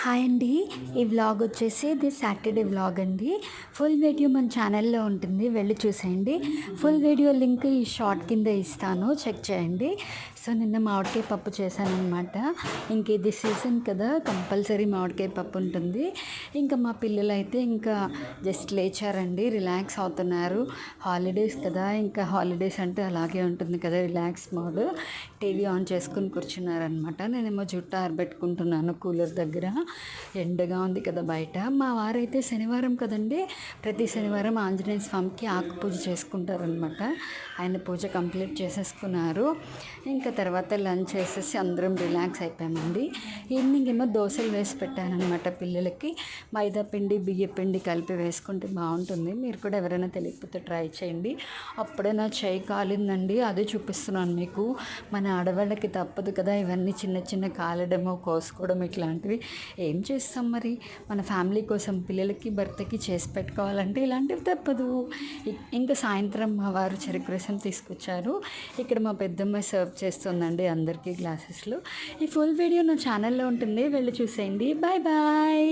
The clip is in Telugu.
హాయ్ అండి. ఈ వ్లాగ్ వచ్చేసి ఇది సాటర్డే వ్లాగ్ అండి. ఫుల్ వీడియో మన ఛానల్లో ఉంటుంది, వెళ్ళి చూసేయండి. ఫుల్ వీడియో లింక్ ఈ షార్ట్ కింద ఇస్తాను, చెక్ చేయండి. సో నిన్న మామిడికాయ పప్పు చేశానమాట. ఇంక ఇది సీజన్ కదా, కంపల్సరీ మామిడికాయ పప్పు ఉంటుంది. ఇంకా మా పిల్లలు అయితే ఇంకా జస్ట్ లేచారండి, రిలాక్స్ అవుతున్నారు. హాలిడేస్ కదా, ఇంకా హాలిడేస్ అంటే అలాగే ఉంటుంది కదా, రిలాక్స్ మోడ్. టీవీ ఆన్ చేసుకుని కూర్చున్నారనమాట. నేనేమో జుట్టు ఆరబెట్టుకుంటున్నాను కూలర్ దగ్గర. ఎండగా ఉంది కదా బయట. మా వారైతే శనివారం కదండి, ప్రతి శనివారం ఆంజనేయ స్వామికి ఆకు పూజ చేసుకుంటారనమాట. ఆయన పూజ కంప్లీట్ చేసేసుకున్నారు. ఇంకా తర్వాత లంచ్ చేసేసి అందరం రిలాక్స్ అయిపోయామండి. ఈవినింగ్ ఏమో దోశలు వేసి పెట్టానమాట పిల్లలకి. మైదా పిండి బియ్య పిండి కలిపి వేసుకుంటే బాగుంటుంది. మీరు కూడా ఎవరైనా తెలియకపోతే ట్రై చేయండి. అప్పుడే నా చేయి కాలిందండి, అదే చూపిస్తున్నాను మీకు. మన ఆడవాళ్ళకి తప్పదు కదా ఇవన్నీ, చిన్న చిన్న కాలడము కోసుకోవడం ఇట్లాంటివి. ఏం చేస్తాం మరి, మన ఫ్యామిలీ కోసం పిల్లలకి భర్తకి చేసి పెట్టుకోవాలంటే ఇలాంటివి తప్పదు. ఇంకా సాయంత్రం మా వారు చెరుకు రసం తీసుకొచ్చారు. ఇక్కడ మా పెద్దమ్మాయి సర్వ్ చేస్తుందండి అందరికీ గ్లాసెస్లో. ఈ ఫుల్ వీడియో నా ఛానల్లో ఉంటుంది, వెళ్ళి చూసేయండి. Bye bye.